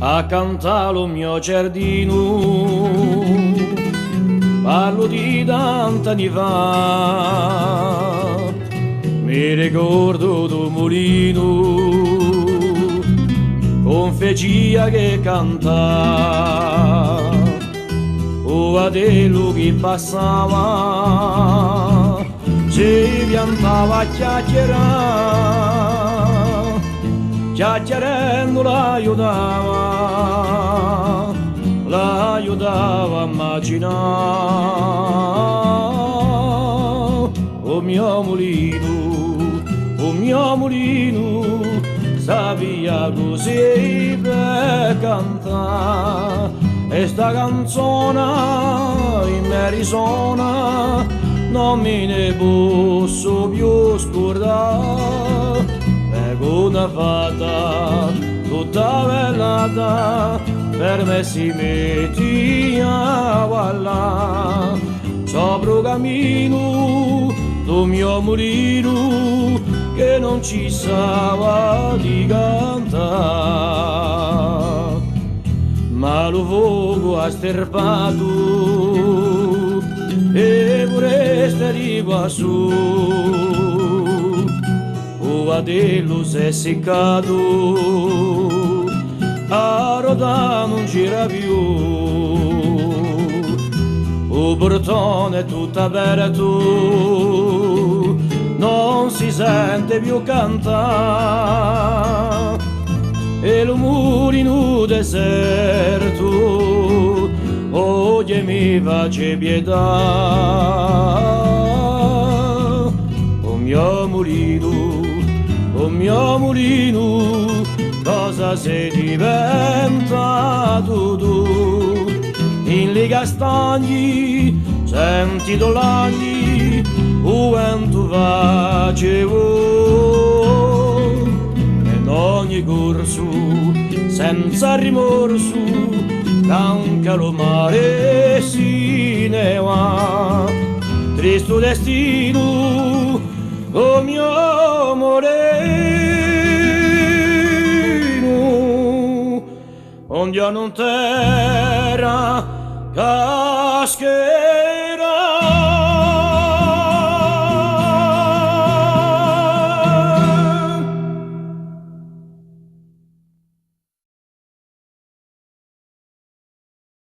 a cantare il mio giardino. Parlo di tanti anni fa, mi ricordo del mulino con fecia che cantava, o vatello che passava, si piantava a chiacchierare, chiacchierando l'aiutava a immaginare. O mio mulino, sapia così per cantare, e sta canzone in me risona, non me ne posso più scordare. Ecco una fata tutta velata, per me si metti a ballare sopra il cammino del mio mulino che non ci sa di cantare, ma lo fuoco ha sterpato e pure sta di quassù, o vatello si è seccato, a roda non gira più, il portone è tutto aperto, non si sente più cantare, e il mulino deserto oggi mi face pietà. O mio mulino, cosa sei diventato tu? In li castagni senti dolagni, o vento facevo, e in ogni corso senza rimorso anche lo mare si ne va. Tristo destino, o mio moreno, onde non terra casche